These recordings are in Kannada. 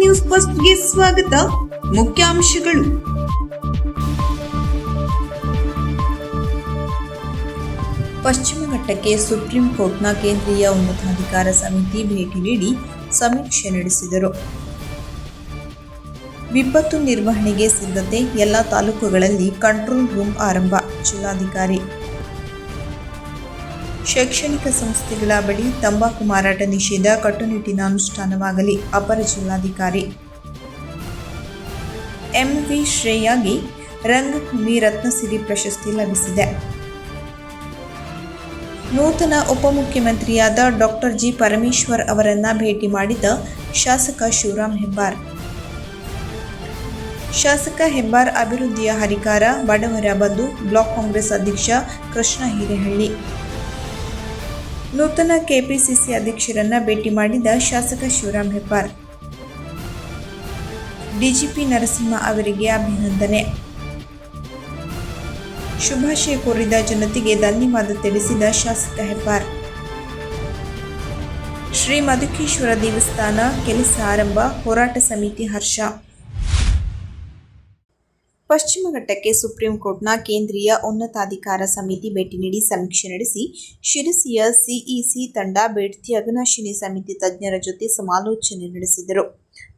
ನ್ಯೂಸ್ ಫಸ್ಟ್ಗೆ ಸ್ವಾಗತ. ಮುಖ್ಯಾಂಶಗಳು. ಪಶ್ಚಿಮ ಘಟ್ಟಕ್ಕೆ ಸುಪ್ರೀಂ ಕೋರ್ಟ್ನ ಕೇಂದ್ರೀಯ ಉನ್ನತಾಧಿಕಾರ ಸಮಿತಿ ಭೇಟಿ ನೀಡಿ ಸಮೀಕ್ಷೆ ನಡೆಸಿದರು. ವಿಪತ್ತು ನಿರ್ವಹಣೆಗೆ ಸಿದ್ಧತೆ, ಎಲ್ಲ ತಾಲೂಕುಗಳಲ್ಲಿ ಕಂಟ್ರೋಲ್ ರೂಮ್ ಆರಂಭ. ಜಿಲ್ಲಾಧಿಕಾರಿ. ಶೈಕ್ಷಣಿಕ ಸಂಸ್ಥೆಗಳ ಬಳಿ ತಂಬಾಕು ಮಾರಾಟ ನಿಷೇಧ ಕಟ್ಟುನಿಟ್ಟಿನ ಅನುಷ್ಠಾನವಾಗಲಿ. ಅಪರ ಜಿಲ್ಲಾಧಿಕಾರಿ. ಎಂವಿ ಶ್ರೇಯಾಗೆ ರಂಗಭೂಮಿ ರತ್ನಸಿರಿ ಪ್ರಶಸ್ತಿ ಲಭಿಸಿದೆ. ನೂತನ ಉಪಮುಖ್ಯಮಂತ್ರಿಯಾದ ಡಾ. ಜಿ. ಪರಮೇಶ್ವರ್ ಅವರನ್ನ ಭೇಟಿ ಮಾಡಿದ ಶಾಸಕ ಶಿವರಾಮ್ ಹೆಬ್ಬಾರ್. ಶಾಸಕ ಹೆಬ್ಬಾರ್ ಅಭಿವೃದ್ಧಿಯ ಹರಿಕಾರ, ಬಡವರ ಬಂಧು. ಬ್ಲಾಕ್ ಕಾಂಗ್ರೆಸ್ ಅಧ್ಯಕ್ಷ ಕೃಷ್ಣ ಹಿರೇಹಳ್ಳಿ. ನೂತನ ಕೆಪಿಸಿಸಿ ಅಧ್ಯಕ್ಷರನ್ನ ಭೇಟಿ ಮಾಡಿದ ಶಾಸಕ ಶಿವರಾಮ್ ಹೆಬ್ಬಾರ್. ಡಿಜಿಪಿ ನರಸಿಂಹ ಅವರಿಗೆ ಅಭಿನಂದನೆ. ಶುಭಾಶಯ ಕೋರಿದ ಜನತೆಗೆ ಧನ್ಯವಾದ ತಿಳಿಸಿದ ಶಾಸಕ ಹೆಬ್ಬಾರ್. ಶ್ರೀ ಮಧುಕೇಶ್ವರ ದೇವಸ್ಥಾನ ಕೆಲಸ ಆರಂಭ, ಹೋರಾಟ ಸಮಿತಿ ಹರ್ಷ. ಪಶ್ಚಿಮ ಘಟ್ಟಕ್ಕೆ ಸುಪ್ರೀಂ ಕೋರ್ಟ್ನ ಕೇಂದ್ರೀಯ ಉನ್ನತಾಧಿಕಾರ ಸಮಿತಿ ಭೇಟಿ ನೀಡಿ ಸಮೀಕ್ಷೆ ನಡೆಸಿ ಶಿರಸಿಯ ಸಿಇಸಿ ತಂಡ ಬೇಡ್ತಿ ಅಘನಾಶಿನಿ ಸಮಿತಿ ತಜ್ಞರ ಜೊತೆ ಸಮಾಲೋಚನೆ ನಡೆಸಿದರು.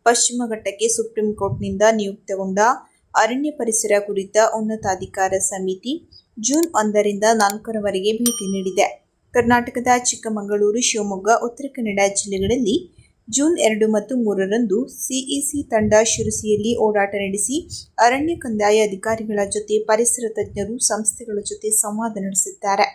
ಪಶ್ಚಿಮ ಘಟ್ಟಕ್ಕೆ ಸುಪ್ರೀಂ ಕೋರ್ಟ್ನಿಂದ ನಿಯುಕ್ತಗೊಂಡ ಅರಣ್ಯ ಪರಿಸರ ಕುರಿತ ಉನ್ನತಾಧಿಕಾರ ಸಮಿತಿ ಜೂನ್ 1ರಿಂದ 4ರವರೆಗೆ ಭೇಟಿ ನೀಡಿದೆ. ಕರ್ನಾಟಕದ ಚಿಕ್ಕಮಗಳೂರು, ಶಿವಮೊಗ್ಗ, ಉತ್ತರ ಕನ್ನಡ ಜಿಲ್ಲೆಗಳಲ್ಲಿ ಜೂನ್ 2 ಮತ್ತು 3ರಂದು ಸಿಇಸಿ ತಂಡ ಶಿರಸಿಯಲ್ಲಿ ಓಡಾಟ ನಡೆಸಿ ಅರಣ್ಯ ಕಂದಾಯ ಅಧಿಕಾರಿಗಳ ಜೊತೆ ಪರಿಸರ ತಜ್ಞರು, ಸಂಸ್ಥೆಗಳ ಜೊತೆ ಸಂವಾದ ನಡೆಸಿದ್ದಾರೆ.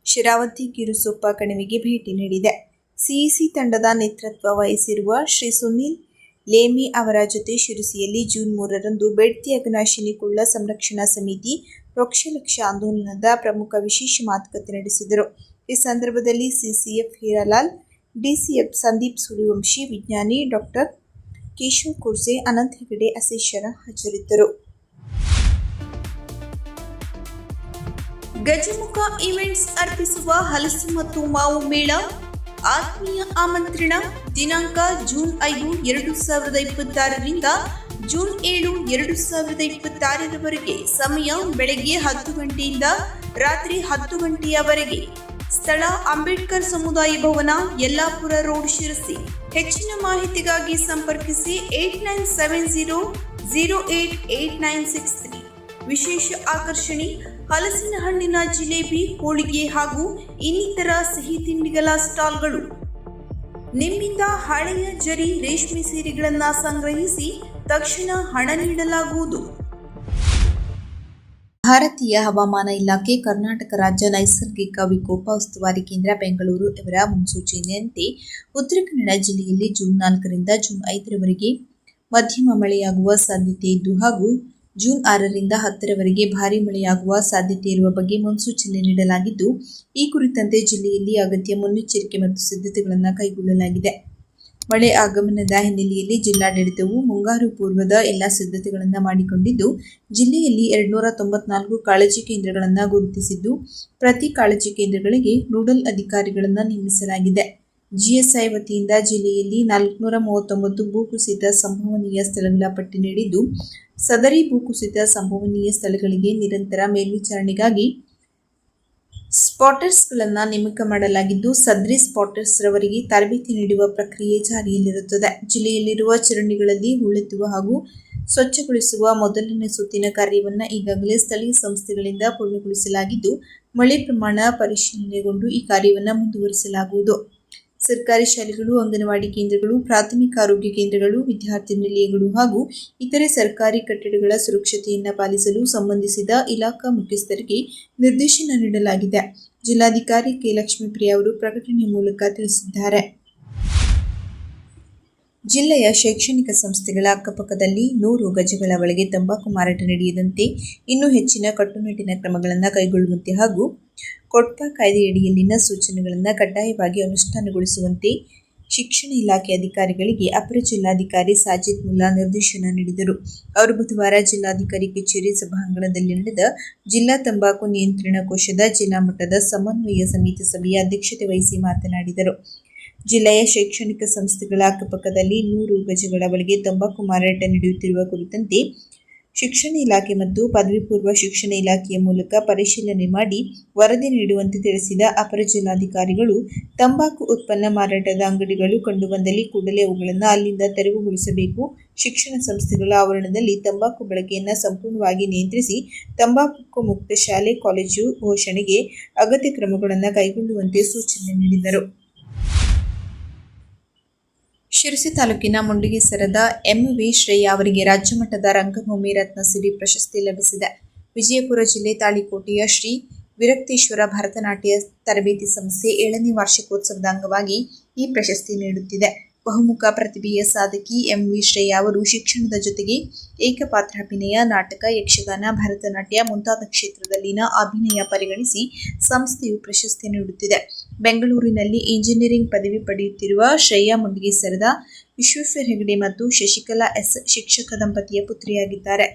ಶರಾವತಿ ಗಿರುಸೊಪ್ಪ ಕಣಿವೆಗೆ ಭೇಟಿ ನೀಡಿದೆ. ಸಿಇಸಿ ತಂಡದ ನೇತೃತ್ವ ವಹಿಸಿರುವ ಶ್ರೀ ಸುನೀಲ್ ಲೇಮಿ ಅವರ ಜೊತೆ ಶಿರಸಿಯಲ್ಲಿ ಜೂನ್ 3ರಂದು ಬೇಡ್ತಿ ಅಘನಾಶಿನಿ ಕುಳ್ಳ ಸಂರಕ್ಷಣಾ ಸಮಿತಿ ವೃಕ್ಷಲಕ್ಷ ಆಂದೋಲನದ ಪ್ರಮುಖ ವಿಶೇಷ ಮಾತುಕತೆ ನಡೆಸಿದರು. ಈ ಸಂದರ್ಭದಲ್ಲಿ ಸಿಸಿಎಫ್ ಹೀರಾಲಾಲ್, ಡಿಸಿಎಫ್ ಸಂದೀಪ್ ಸೂರ್ಯವಂಶಿ, ವಿಜ್ಞಾನಿ ಡಾ. ಕೇಶವ್ ಕುರ್ಸೆ, ಅನಂತ್ ಹೆಗಡೆ, ಅಸೇಶರ ಹಾಜರಿದ್ದರು. ಗಜಮುಖ ಈವೆಂಟ್ಸ್ ಅರ್ಪಿಸುವ ಹಲಸು ಮತ್ತು ಮಾವು ಮೇಳ ಆತ್ಮೀಯ ಆಮಂತ್ರಣ. ದಿನಾಂಕ ಜೂನ್ 5, 2026ರಿಂದ ಜೂನ್ 7, 2026ರವರೆಗೆ. ಸಮಯ ಬೆಳಗ್ಗೆ 10 ಗಂಟೆಯಿಂದ ರಾತ್ರಿ 10 ಗಂಟೆಯವರೆಗೆ. ಸ್ಥಳ ಅಂಬೇಡ್ಕರ್ ಸಮುದಾಯ ಭವನ, ಯಲ್ಲಾಪುರ ರೋಡ್, ಶಿರಸಿ. ಹೆಚ್ಚಿನ ಮಾಹಿತಿಗಾಗಿ ಸಂಪರ್ಕಿಸಿ 8970088963. ವಿಶೇಷ ಆಕರ್ಷಣೆ: ಹಲಸಿನ ಹಣ್ಣಿನ ಜಿಲೇಬಿ, ಹೋಳಿಗೆ ಹಾಗೂ ಇನ್ನಿತರ ಸಿಹಿ ತಿಂಡಿಗಳ ಸ್ಟಾಲ್ಗಳು. ನಿಮ್ಮಿಂದ ಹಳೆಯ ಜರಿ ರೇಷ್ಮೆ ಸೀರೆಗಳನ್ನು ಸಂಗ್ರಹಿಸಿ ತಕ್ಷಣ ಹಣ ನೀಡಲಾಗುವುದು. ಭಾರತೀಯ ಹವಾಮಾನ ಇಲಾಖೆ, ಕರ್ನಾಟಕ ರಾಜ್ಯ ನೈಸರ್ಗಿಕ ವಿಕೋಪ ಉಸ್ತುವಾರಿ ಕೇಂದ್ರ ಬೆಂಗಳೂರು ಇವರ ಮುನ್ಸೂಚನೆಯಂತೆ ಉತ್ತರ ಕನ್ನಡ ಜಿಲ್ಲೆಯಲ್ಲಿ ಜೂನ್ 4ರಿಂದ ಜೂನ್ 5ರವರೆಗೆ ಮಧ್ಯಮ ಮಳೆಯಾಗುವ ಸಾಧ್ಯತೆ ಇದ್ದು ಹಾಗೂ ಜೂನ್ 6ರಿಂದ 10ರವರೆಗೆ ಭಾರೀ ಮಳೆಯಾಗುವ ಸಾಧ್ಯತೆ ಇರುವ ಬಗ್ಗೆ ಮುನ್ಸೂಚನೆ ನೀಡಲಾಗಿದ್ದು, ಈ ಕುರಿತಂತೆ ಜಿಲ್ಲೆಯಲ್ಲಿ ಅಗತ್ಯ ಮುನ್ನೆಚ್ಚರಿಕೆ ಮತ್ತು ಸಿದ್ಧತೆಗಳನ್ನು ಕೈಗೊಳ್ಳಲಾಗಿದೆ. ಮಳೆ ಆಗಮನದ ಹಿನ್ನೆಲೆಯಲ್ಲಿ ಜಿಲ್ಲಾಡಳಿತವು ಮುಂಗಾರು ಪೂರ್ವದ ಎಲ್ಲ ಸಿದ್ಧತೆಗಳನ್ನು ಮಾಡಿಕೊಂಡಿದ್ದು, ಜಿಲ್ಲೆಯಲ್ಲಿ 294 ಕಾಳಜಿ ಕೇಂದ್ರಗಳನ್ನು ಗುರುತಿಸಿದ್ದು, ಪ್ರತಿ ಕಾಳಜಿ ಕೇಂದ್ರಗಳಿಗೆ ನೋಡಲ್ ಅಧಿಕಾರಿಗಳನ್ನು ನೇಮಿಸಲಾಗಿದೆ. ಜಿಎಸ್ಐ ವತಿಯಿಂದ ಜಿಲ್ಲೆಯಲ್ಲಿ 439 ಭೂಕುಸಿತ ಸಂಭವನೀಯ ಸ್ಥಳಗಳ ಪಟ್ಟಿ ನೀಡಿದ್ದು, ಸದರಿ ಭೂಕುಸಿತ ಸಂಭವನೀಯ ಸ್ಥಳಗಳಿಗೆ ನಿರಂತರ ಮೇಲ್ವಿಚಾರಣೆಗಾಗಿ ಸ್ಪಾಟರ್ಸ್ಗಳನ್ನು ನೇಮಕ ಮಾಡಲಾಗಿದ್ದು, ಸದರಿ ಸ್ಪಾಟರ್ಸ್ರವರಿಗೆ ತರಬೇತಿ ನೀಡುವ ಪ್ರಕ್ರಿಯೆ ಜಾರಿಯಲ್ಲಿರುತ್ತದೆ. ಜಿಲ್ಲೆಯಲ್ಲಿರುವ ಚರಂಡಿಗಳಲ್ಲಿ ಹೂಳೆತ್ತುವ ಹಾಗೂ ಸ್ವಚ್ಛಗೊಳಿಸುವ ಮೊದಲನೇ ಸುತ್ತಿನ ಕಾರ್ಯವನ್ನು ಈಗಾಗಲೇ ಸ್ಥಳೀಯ ಸಂಸ್ಥೆಗಳಿಂದ ಪೂರ್ಣಗೊಳಿಸಲಾಗಿದ್ದು, ಮಳೆ ಪ್ರಮಾಣ ಪರಿಶೀಲನೆಗೊಂಡು ಈ ಕಾರ್ಯವನ್ನು ಮುಂದುವರಿಸಲಾಗುವುದು. ಸರ್ಕಾರಿ ಶಾಲೆಗಳು, ಅಂಗನವಾಡಿ ಕೇಂದ್ರಗಳು, ಪ್ರಾಥಮಿಕ ಆರೋಗ್ಯ ಕೇಂದ್ರಗಳು, ವಿದ್ಯಾರ್ಥಿ ನಿಲಯಗಳು ಹಾಗೂ ಇತರೆ ಸರ್ಕಾರಿ ಕಟ್ಟಡಗಳ ಸುರಕ್ಷತೆಯನ್ನು ಪಾಲಿಸಲು ಸಂಬಂಧಿಸಿದ ಇಲಾಖಾ ಮುಖ್ಯಸ್ಥರಿಗೆ ನಿರ್ದೇಶನ ನೀಡಲಾಗಿದೆ. ಜಿಲ್ಲಾಧಿಕಾರಿ ಕೆ. ಲಕ್ಷ್ಮೀಪ್ರಿಯ ಅವರು ಪ್ರಕಟಣೆ ಮೂಲಕ ತಿಳಿಸಿದ್ದಾರೆ. ಜಿಲ್ಲೆಯ ಶೈಕ್ಷಣಿಕ ಸಂಸ್ಥೆಗಳ ಅಕ್ಕಪಕ್ಕದಲ್ಲಿ 100 ಗಜಗಳ ಒಳಗೆ ತಂಬಾಕು ಮಾರಾಟ ನಡೆಯದಂತೆ ಇನ್ನೂ ಹೆಚ್ಚಿನ ಕಟ್ಟುನಿಟ್ಟಿನ ಕ್ರಮಗಳನ್ನು ಕೈಗೊಳ್ಳುವಂತೆ ಹಾಗೂ ಕೋಟ್ಪಾ ಕಾಯ್ದೆಯಡಿಯಲ್ಲಿನ ಸೂಚನೆಗಳನ್ನು ಕಡ್ಡಾಯವಾಗಿ ಅನುಷ್ಠಾನಗೊಳಿಸುವಂತೆ ಶಿಕ್ಷಣ ಇಲಾಖೆ ಅಧಿಕಾರಿಗಳಿಗೆ ಅಪರ ಜಿಲ್ಲಾಧಿಕಾರಿ ಸಾಜಿದ್ ಮುಲ್ಲಾ ನಿರ್ದೇಶನ ನೀಡಿದರು. ಅವರು ಬುಧವಾರ ಜಿಲ್ಲಾಧಿಕಾರಿ ಕಚೇರಿ ಸಭಾಂಗಣದಲ್ಲಿ ನಡೆದ ಜಿಲ್ಲಾ ತಂಬಾಕು ನಿಯಂತ್ರಣ ಕೋಶದ ಜಿಲ್ಲಾ ಮಟ್ಟದ ಸಮನ್ವಯ ಸಮಿತಿ ಸಭೆಯ ಅಧ್ಯಕ್ಷತೆ ವಹಿಸಿ ಮಾತನಾಡಿದರು. ಜಿಲ್ಲೆಯ ಶೈಕ್ಷಣಿಕ ಸಂಸ್ಥೆಗಳ ಅಕ್ಕಪಕ್ಕದಲ್ಲಿ 100 ಗಜಗಳ ಒಳಗೆ ತಂಬಾಕು ಮಾರಾಟ ನಡೆಯುತ್ತಿರುವ ಕುರಿತಂತೆ ಶಿಕ್ಷಣ ಇಲಾಖೆ ಮತ್ತು ಪದವಿ ಪೂರ್ವ ಶಿಕ್ಷಣ ಇಲಾಖೆಯ ಮೂಲಕ ಪರಿಶೀಲನೆ ಮಾಡಿ ವರದಿ ನೀಡುವಂತೆ ತಿಳಿಸಿದ ಅಪರ ಜಿಲ್ಲಾಧಿಕಾರಿಗಳು, ತಂಬಾಕು ಉತ್ಪನ್ನ ಮಾರಾಟದ ಅಂಗಡಿಗಳು ಕಂಡುಬಂದಲ್ಲಿ ಕೂಡಲೇ ಅವುಗಳನ್ನು ಅಲ್ಲಿಂದ ತೆರವುಗೊಳಿಸಬೇಕು. ಶಿಕ್ಷಣ ಸಂಸ್ಥೆಗಳ ಆವರಣದಲ್ಲಿ ತಂಬಾಕು ಬಳಕೆಯನ್ನು ಸಂಪೂರ್ಣವಾಗಿ ನಿಯಂತ್ರಿಸಿ ತಂಬಾಕು ಮುಕ್ತ ಶಾಲೆ, ಕಾಲೇಜು ಘೋಷಣೆಗೆ ಅಗತ್ಯ ಕ್ರಮಗಳನ್ನು ಕೈಗೊಳ್ಳುವಂತೆ ಸೂಚನೆ ನೀಡಿದರು. ಶಿರಸಿ ತಾಲೂಕಿನ ಮುಂಡಗಿಸರದ ಎಂ.ವಿ. ಶ್ರೇಯಾ ಅವರಿಗೆ ರಾಜ್ಯಮಟ್ಟದ ರಂಗಭೂಮಿ ರತ್ನಸಿರಿ ಪ್ರಶಸ್ತಿ ಲಭಿಸಿದೆ. ವಿಜಯಪುರ ಜಿಲ್ಲೆ ತಾಳಿಕೋಟೆಯ ಶ್ರೀ ವಿರಕ್ತೇಶ್ವರ ಭರತನಾಟ್ಯ ತರಬೇತಿ ಸಂಸ್ಥೆ 7ನೇ ವಾರ್ಷಿಕೋತ್ಸವದ ಅಂಗವಾಗಿ ಈ ಪ್ರಶಸ್ತಿ ನೀಡುತ್ತಿದೆ. ಬಹುಮುಖ ಪ್ರತಿಭೆಯ ಸಾಧಕಿ ಎಂ.ವಿ. ಶ್ರೇಯಾ ಅವರು ಶಿಕ್ಷಣದ ಜೊತೆಗೆ ಏಕಪಾತ್ರಾಭಿನಯ, ನಾಟಕ, ಯಕ್ಷಗಾನ, ಭರತನಾಟ್ಯ ಮುಂತಾದ ಕ್ಷೇತ್ರದಲ್ಲಿನ ಅಭಿನಯ ಪರಿಗಣಿಸಿ ಸಂಸ್ಥೆಯು ಪ್ರಶಸ್ತಿ ನೀಡುತ್ತಿದೆ. ಬೆಂಗಳೂರಿನಲ್ಲಿ ಇಂಜಿನಿಯರಿಂಗ್ ಪದವಿ ಪಡೆಯುತ್ತಿರುವ ಶ್ರೇಯಾ ಮುಂಡಗಿಸರದ ವಿಶ್ವೇಶ್ವರ ಹೆಗಡೆ ಮತ್ತು ಶಶಿಕಲಾ ಎಸ್. ಶಿಕ್ಷಕ ದಂಪತಿಯ ಪುತ್ರಿಯಾಗಿದ್ದಾರೆ.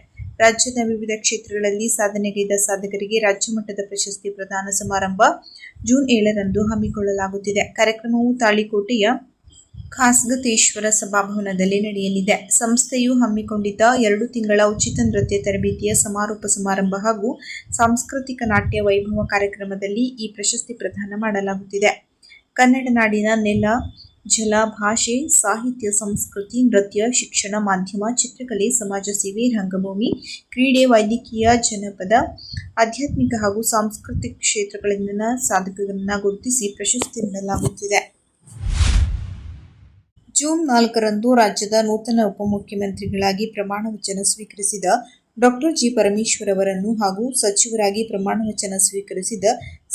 ರಾಜ್ಯದ ವಿವಿಧ ಕ್ಷೇತ್ರಗಳಲ್ಲಿ ಸಾಧನೆಗೈದ ಸಾಧಕರಿಗೆ ರಾಜ್ಯಮಟ್ಟದ ಪ್ರಶಸ್ತಿ ಪ್ರದಾನ ಸಮಾರಂಭ ಜೂನ್ 7ರಂದು ಹಮ್ಮಿಕೊಳ್ಳಲಾಗುತ್ತಿದೆ. ಕಾರ್ಯಕ್ರಮವು ತಾಳಿಕೋಟೆಯ ಖಾಸಗತೇಶ್ವರ ಸಭಾಭವನದಲ್ಲಿ ನಡೆಯಲಿದೆ. ಸಂಸ್ಥೆಯು ಹಮ್ಮಿಕೊಂಡಿದ್ದ 2 ತಿಂಗಳ ಉಚಿತ ನೃತ್ಯ ತರಬೇತಿಯ ಸಮಾರೋಪ ಸಮಾರಂಭ ಹಾಗೂ ಸಾಂಸ್ಕೃತಿಕ ನಾಟ್ಯ ವೈಭವ ಕಾರ್ಯಕ್ರಮದಲ್ಲಿ ಈ ಪ್ರಶಸ್ತಿ ಪ್ರದಾನ ಮಾಡಲಾಗುತ್ತಿದೆ. ಕನ್ನಡ ನಾಡಿನ ನೆಲ, ಜಲ, ಭಾಷೆ, ಸಾಹಿತ್ಯ, ಸಂಸ್ಕೃತಿ, ನೃತ್ಯ, ಶಿಕ್ಷಣ, ಮಾಧ್ಯಮ, ಚಿತ್ರಕಲೆ, ಸಮಾಜ ಸೇವೆ, ರಂಗಭೂಮಿ, ಕ್ರೀಡೆ, ವೈದ್ಯಕೀಯ, ಜನಪದ, ಆಧ್ಯಾತ್ಮಿಕ ಹಾಗೂ ಸಾಂಸ್ಕೃತಿಕ ಕ್ಷೇತ್ರಗಳಲ್ಲಿನ ಸಾಧಕರನ್ನು ಗುರುತಿಸಿ ಪ್ರಶಸ್ತಿ ನೀಡಲಾಗುತ್ತಿದೆ. ಜೂನ್ 4ರಂದು ರಾಜ್ಯದ ನೂತನ ಉಪಮುಖ್ಯಮಂತ್ರಿಗಳಾಗಿ ಪ್ರಮಾಣ ವಚನ ಸ್ವೀಕರಿಸಿದ ಡಾ. ಜಿ. ಪರಮೇಶ್ವರ್ ಅವರನ್ನು ಹಾಗೂ ಸಚಿವರಾಗಿ ಪ್ರಮಾಣ ವಚನ ಸ್ವೀಕರಿಸಿದ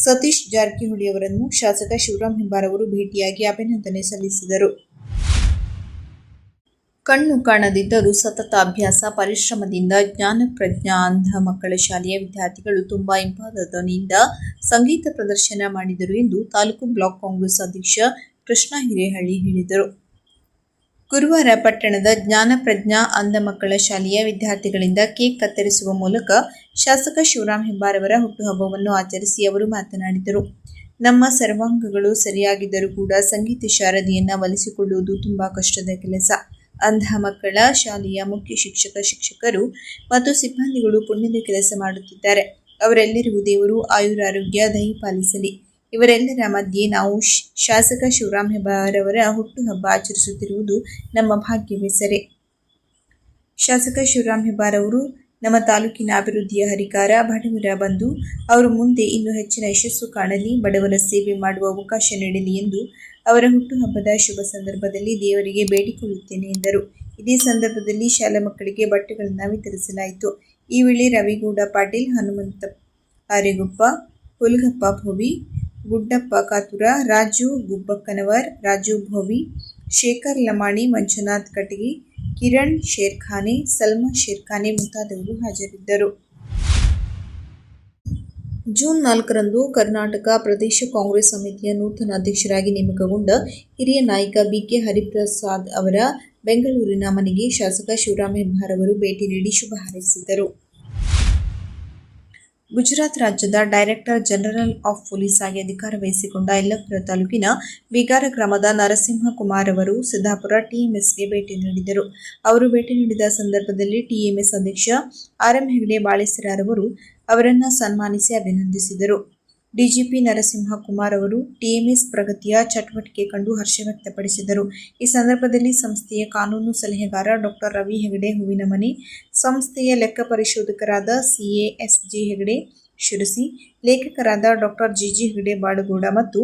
ಸತೀಶ್ ಜಾರಕಿಹೊಳಿ ಅವರನ್ನು ಶಾಸಕ ಶಿವರಾಂ ಹೆಬ್ಬಾರ್ ಅವರು ಭೇಟಿಯಾಗಿ ಅಭಿನಂದನೆ ಸಲ್ಲಿಸಿದರು. ಕಣ್ಣು ಕಾಣದಿದ್ದರೂ ಸತತ ಅಭ್ಯಾಸ, ಪರಿಶ್ರಮದಿಂದ ಜ್ಞಾನಪ್ರಜ್ಞಾ ಅಂಧ ಮಕ್ಕಳ ಶಾಲೆಯ ವಿದ್ಯಾರ್ಥಿಗಳು ತುಂಬಾ ಇಂಪಾದ ಧ್ವನಿಯಿಂದ ಸಂಗೀತ ಪ್ರದರ್ಶನ ಮಾಡಿದರು ಎಂದು ತಾಲೂಕು ಬ್ಲಾಕ್ ಕಾಂಗ್ರೆಸ್ ಅಧ್ಯಕ್ಷ ಕೃಷ್ಣ ಹಿರೇಹಳ್ಳಿ ಹೇಳಿದರು. ಗುರುವಾರ ಪಟ್ಟಣದ ಜ್ಞಾನಪ್ರಜ್ಞಾ ಅಂಧ ಮಕ್ಕಳ ಶಾಲೆಯ ವಿದ್ಯಾರ್ಥಿಗಳಿಂದ ಕೇಕ್ ಕತ್ತರಿಸುವ ಮೂಲಕ ಶಾಸಕ ಶಿವರಾಂ ಹೆಬ್ಬಾರ್ ಅವರ ಹುಟ್ಟುಹಬ್ಬವನ್ನು ಆಚರಿಸಿ ಅವರು ಮಾತನಾಡಿದರು. ನಮ್ಮ ಸರ್ವಾಂಗಗಳು ಸರಿಯಾಗಿದ್ದರೂ ಕೂಡ ಸಂಗೀತ ಶಾರದೆಯನ್ನು ಒಲಿಸಿಕೊಳ್ಳುವುದು ತುಂಬಾ ಕಷ್ಟದ ಕೆಲಸ. ಅಂಧ ಮಕ್ಕಳ ಶಾಲೆಯ ಮುಖ್ಯ ಶಿಕ್ಷಕರು ಮತ್ತು ಸಿಬ್ಬಂದಿಗಳು ಪುಣ್ಯದ ಕೆಲಸ ಮಾಡುತ್ತಿದ್ದಾರೆ. ಅವರೆಲ್ಲರಿಗೂ ದೇವರು ಆಯುರಾರೋಗ್ಯ ದಯಪಾಲಿಸಲಿ. ಇವರೆಲ್ಲರ ಮಧ್ಯೆ ನಾವು ಶಾಸಕ ಶಿವರಾಂ ಹೆಬ್ಬಾರ್ ಅವರ ಹುಟ್ಟುಹಬ್ಬ ಆಚರಿಸುತ್ತಿರುವುದು ನಮ್ಮ ಭಾಗ್ಯವೇ ಸರಿ. ಶಾಸಕ ಶಿವರಾಂ ಹೆಬ್ಬಾರ್ ಅವರು ನಮ್ಮ ತಾಲೂಕಿನ ಅಭಿವೃದ್ಧಿಯ ಹರಿಕಾರ, ಬಡವರ ಬಂಧು. ಅವರು ಮುಂದೆ ಇನ್ನೂ ಹೆಚ್ಚಿನ ಯಶಸ್ಸು ಕಾಣಲಿ, ಬಡವರ ಸೇವೆ ಮಾಡುವ ಅವಕಾಶ ನೀಡಲಿ ಎಂದು ಅವರ ಹುಟ್ಟುಹಬ್ಬದ ಶುಭ ಸಂದರ್ಭದಲ್ಲಿ ದೇವರಿಗೆ ಬೇಡಿಕೊಳ್ಳುತ್ತೇನೆ ಎಂದರು. ಇದೇ ಸಂದರ್ಭದಲ್ಲಿ ಶಾಲಾ ಮಕ್ಕಳಿಗೆ ಬಟ್ಟೆಗಳನ್ನು ವಿತರಿಸಲಾಯಿತು. ಈ ವೇಳೆ ರವಿಗೌಡ ಪಾಟೀಲ್, ಹನುಮಂತ ಆರೆಗೊಪ್ಪ, ಹುಲಗಪ್ಪ ಭೋವಿ, ಗುಡ್ಡಪ್ಪ ಕಾತುರ, ರಾಜು ಗುಬ್ಬಕ್ಕನವರ್, ರಾಜು ಭೋವಿ, ಶೇಖರ್ ಲಮಾಣಿ, ಮಂಜುನಾಥ್ ಕಟಗಿ, ಕಿರಣ್ ಶೇರ್ಖಾನೆ, ಸಲ್ಮಾ ಶೇರ್ಖಾನೆ ಮುಂತಾದವರು ಹಾಜರಿದ್ದರು. ಜೂನ್ 4ರಂದು ಕರ್ನಾಟಕ ಪ್ರದೇಶ ಕಾಂಗ್ರೆಸ್ ಸಮಿತಿಯ ನೂತನ ಅಧ್ಯಕ್ಷರಾಗಿ ನೇಮಕಗೊಂಡ ಹಿರಿಯ ನಾಯಕ ಬಿ. ಕೆ. ಹರಿಪ್ರಸಾದ್ ಅವರ ಬೆಂಗಳೂರಿನ ಮನೆಗೆ ಶಾಸಕ ಶಿವರಾಂ ಹೆಬ್ಬಾರ್ ಅವರು ಭೇಟಿ ನೀಡಿ ಶುಭ ಹಾರೈಸಿದರು. ಗುಜರಾತ್ ರಾಜ್ಯದ ಡೈರೆಕ್ಟರ್ ಜನರಲ್ ಆಫ್ ಪೊಲೀಸ್ ಆಗಿ ಅಧಿಕಾರ ವಹಿಸಿಕೊಂಡ ಯಲ್ಲಾಪುರ ತಾಲೂಕಿನ ಬಿಗಾರ ಗ್ರಾಮದ ನರಸಿಂಹಕುಮಾರ್ ಅವರು ಸಿದ್ದಾಪುರ ಟಿಎಂಎಸ್ಗೆ ಭೇಟಿ ನೀಡಿದರು. ಅವರು ಭೇಟಿ ನೀಡಿದ ಸಂದರ್ಭದಲ್ಲಿ ಟಿಎಂಎಸ್ ಅಧ್ಯಕ್ಷ ಆರ್. ಎಂ. ಹೆಗಡೆ ಬಾಳೆಸರಾರ್ ಅವರು ಅವರನ್ನು ಸನ್ಮಾನಿಸಿ ಅಭಿನಂದಿಸಿದರು. ಡಿಜಿಪಿ ನರಸಿಂಹಕುಮಾರ್ ಅವರು ಟಿಎಂಎಸ್ ಪ್ರಗತಿಯ ಚಟುವಟಿಕೆ ಕಂಡು ಹರ್ಷ ವ್ಯಕ್ತಪಡಿಸಿದರು. ಈ ಸಂದರ್ಭದಲ್ಲಿ ಸಂಸ್ಥೆಯ ಕಾನೂನು ಸಲಹೆಗಾರ ಡಾ. ರವಿ ಹೆಗಡೆ ಹೂವಿನಮನೆ, ಸಂಸ್ಥೆಯ ಲೆಕ್ಕ ಪರಿಶೋಧಕರಾದ ಸಿಎ ಎಸ್.ಜಿ. ಹೆಗಡೆ ಶಿರಸಿ, ಲೇಖಕರಾದ ಡಾ. ಜಿ.ಜಿ. ಹೆಗಡೆ ಬಾಳುಗೋಡ ಮತ್ತು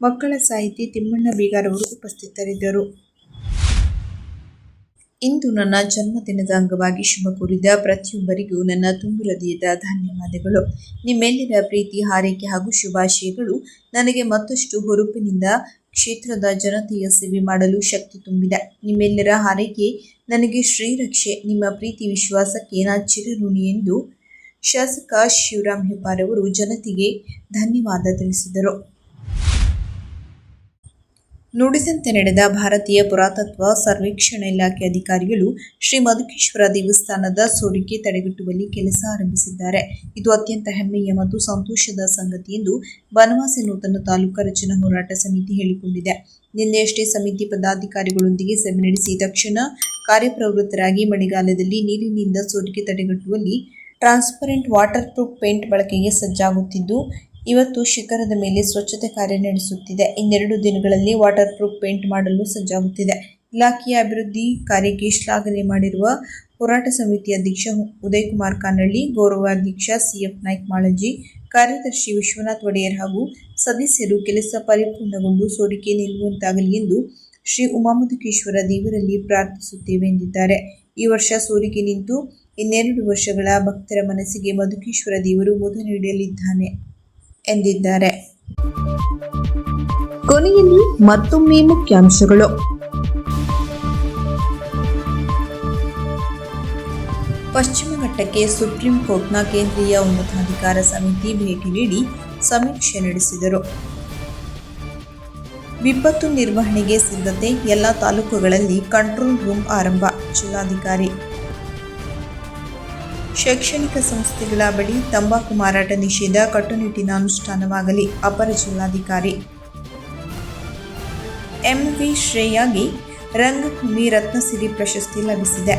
ಮಕ್ಕಳ ಸಾಹಿತಿ ತಿಮ್ಮಣ್ಣ ಬೀಗಾರ್ ಅವರು ಉಪಸ್ಥಿತರಿದ್ದರು. ಇಂದು ನನ್ನ ಜನ್ಮದಿನದ ಅಂಗವಾಗಿ ಶುಭ ಕೋರಿದ ಪ್ರತಿಯೊಬ್ಬರಿಗೂ ನನ್ನ ತುಂಬು ಹೃದಯದ ಧನ್ಯವಾದಗಳು. ನಿಮ್ಮೆಲ್ಲರ ಪ್ರೀತಿ, ಹಾರೈಕೆ ಹಾಗೂ ಶುಭಾಶಯಗಳು ನನಗೆ ಮತ್ತಷ್ಟು ಹುರುಪಿನಿಂದ ಕ್ಷೇತ್ರದ ಜನತೆಯ ಸೇವೆ ಮಾಡಲು ಶಕ್ತಿ ತುಂಬಿದೆ. ನಿಮ್ಮೆಲ್ಲರ ಹಾರೈಕೆ ನನಗೆ ಶ್ರೀರಕ್ಷೆ. ನಿಮ್ಮ ಪ್ರೀತಿ ವಿಶ್ವಾಸಕ್ಕೆ ನಾ ಚಿರಋಣಿ ಎಂದು ಶಾಸಕ ಶಿವರಾಂ ಹೆಬ್ಬಾರ್ ಅವರು ಜನತೆಗೆ ಧನ್ಯವಾದ ತಿಳಿಸಿದರು. ನುಡಿದಂತೆ ನಡೆದ ಭಾರತೀಯ ಪುರಾತತ್ವ ಸರ್ವೇಕ್ಷಣಾ ಇಲಾಖೆ ಅಧಿಕಾರಿಗಳು ಶ್ರೀ ಮಧುಕೇಶ್ವರ ದೇವಸ್ಥಾನದ ಸೋರಿಕೆ ತಡೆಗಟ್ಟುವಲ್ಲಿ ಕೆಲಸ ಆರಂಭಿಸಿದ್ದಾರೆ. ಇದು ಅತ್ಯಂತ ಹೆಮ್ಮೆಯ ಮತ್ತು ಸಂತೋಷದ ಸಂಗತಿ ಎಂದು ಬನವಾಸಿ ನೂತನ ತಾಲೂಕಾ ರಚನಾ ಹೋರಾಟ ಸಮಿತಿ ಹೇಳಿಕೊಂಡಿದೆ. ನಿನ್ನೆಯಷ್ಟೇ ಸಮಿತಿ ಪದಾಧಿಕಾರಿಗಳೊಂದಿಗೆ ಸಭೆ ನಡೆಸಿ ತಕ್ಷಣ ಕಾರ್ಯಪ್ರವೃತ್ತರಾಗಿ ಮಳೆಗಾಲದಲ್ಲಿ ನೀರಿನಿಂದ ಸೋರಿಕೆ ತಡೆಗಟ್ಟುವಲ್ಲಿ ಟ್ರಾನ್ಸ್ಪರೆಂಟ್ ವಾಟರ್ ಪ್ರೂಫ್ ಪೇಂಟ್ ಬಳಕೆಗೆ ಸಜ್ಜಾಗುತ್ತಿದ್ದು, ಇವತ್ತು ಶಿಖರದ ಮೇಲೆ ಸ್ವಚ್ಛತೆ ಕಾರ್ಯ ನಡೆಸುತ್ತಿದೆ. ಇನ್ನೆರಡು ದಿನಗಳಲ್ಲಿ ವಾಟರ್ ಪ್ರೂಫ್ ಪೇಂಟ್ ಮಾಡಲು ಸಜ್ಜಾಗುತ್ತಿದೆ. ಇಲಾಖೆಯ ಅಭಿವೃದ್ಧಿ ಕಾರ್ಯಕ್ಕೆ ಶ್ಲಾಘನೆ ಮಾಡಿರುವ ಹೋರಾಟ ಸಮಿತಿ ಅಧ್ಯಕ್ಷ ಉದಯಕುಮಾರ್ ಕಾನಳ್ಳಿ, ಗೌರವಾಧ್ಯಕ್ಷ CF ನಾಯ್ಕ ಮಾಳಂಜಿ, ಕಾರ್ಯದರ್ಶಿ ವಿಶ್ವನಾಥ್ ಒಡೆಯರ್ ಹಾಗೂ ಸದಸ್ಯರು ಕೆಲಸ ಪರಿಪೂರ್ಣಗೊಂಡು ಸೋರಿಕೆ ನಿಲ್ಲುವಂತಾಗಲಿ ಎಂದು ಶ್ರೀ ಉಮಾಮಧುಕೇಶ್ವರ ದೇವರಲ್ಲಿ ಪ್ರಾರ್ಥಿಸುತ್ತೇವೆ ಎಂದಿದ್ದಾರೆ. ಈ ವರ್ಷ ಸೋರಿಕೆ ನಿಂತು ಇನ್ನೆರಡು ವರ್ಷಗಳ ಭಕ್ತರ ಮನಸ್ಸಿಗೆ ಮಧುಕೇಶ್ವರ ದೇವರು ಮುದ ನೀಡಲಿದ್ದಾನೆ ಎಂದಿದ್ದಾರೆ. ಕೊನೆಯಲ್ಲಿ ಮತ್ತೊಮ್ಮೆ ಮುಖ್ಯಾಂಶಗಳು. ಪಶ್ಚಿಮ ಘಟ್ಟಕ್ಕೆ ಸುಪ್ರೀಂ ಕೋರ್ಟ್ನ ಕೇಂದ್ರೀಯ ಉನ್ನತಾಧಿಕಾರ ಸಮಿತಿ ಭೇಟಿ ನೀಡಿ ಸಮೀಕ್ಷೆ ನಡೆಸಿದರು. ವಿಪತ್ತು ನಿರ್ವಹಣೆಗೆ ಸಿದ್ಧತೆ, ಎಲ್ಲ ತಾಲೂಕುಗಳಲ್ಲಿ ಕಂಟ್ರೋಲ್ ರೂಮ್ ಆರಂಭ, ಜಿಲ್ಲಾಧಿಕಾರಿ. ಶೈಕ್ಷಣಿಕ ಸಂಸ್ಥೆಗಳ ಬಳಿ ತಂಬಾಕು ಮಾರಾಟ ನಿಷೇಧ ಕಟ್ಟುನಿಟ್ಟಿನ ಅನುಷ್ಠಾನವಾಗಲಿ, ಅಪರ ಜಿಲ್ಲಾಧಿಕಾರಿ. MV ಶ್ರೇಯಾಗೆ ರಂಗಭೂಮಿ ರತ್ನಸಿರಿ ಪ್ರಶಸ್ತಿ ಲಭಿಸಿದೆ.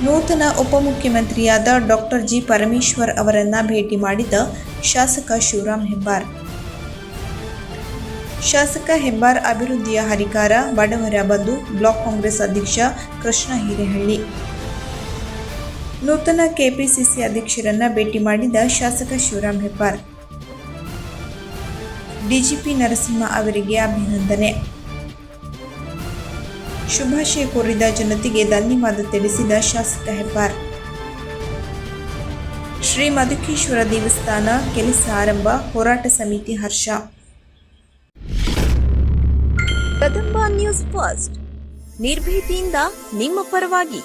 ನೂತನ ಉಪಮುಖ್ಯಮಂತ್ರಿಯಾದ ಡಾ. ಜಿ. ಪರಮೇಶ್ವರ್ ಅವರನ್ನ ಭೇಟಿ ಮಾಡಿದ ಶಾಸಕ ಶಿವರಾಮ್ ಹೆಬ್ಬಾರ್. ಶಾಸಕ ಹೆಬ್ಬಾರ್ ಅಭಿವೃದ್ಧಿಯ ಹರಿಕಾರ, ಬಡವರ ಬಂಧು, ಬ್ಲಾಕ್ ಕಾಂಗ್ರೆಸ್ ಅಧ್ಯಕ್ಷ ಕೃಷ್ಣ ಹಿರೇಹಳ್ಳಿ. ನೂತನ ಕೆಪಿಸಿಸಿ ಅಧ್ಯಕ್ಷರನ್ನ ಭೇಟಿ ಮಾಡಿದ ಶಾಸಕ ಶಿವರಾಮ್ ಹೆಬ್ಬಾರ್. ಡಿಜಿಪಿ ನರಸಿಂಹ ಅವರಿಗೆ ಅಭಿನಂದನೆ. ಶುಭಾಶಯ ಕೋರಿದ ಜನತೆಗೆ ಧನ್ಯವಾದ ತಿಳಿಸಿದ ಶಾಸಕ ಹೆಬ್ಬಾರ್. ಶ್ರೀ ಮಧುಕೇಶ್ವರ ದೇವಸ್ಥಾನ ಕೆಲಸ ಆರಂಭ, ಹೋರಾಟ ಸಮಿತಿ ಹರ್ಷ. ಕದಂಬ ನ್ಯೂಸ್ ಫಸ್ಟ್, ನಿರ್ಭೀತಿಯಿಂದ ನಿಮ್ಮ ಪರವಾಗಿ.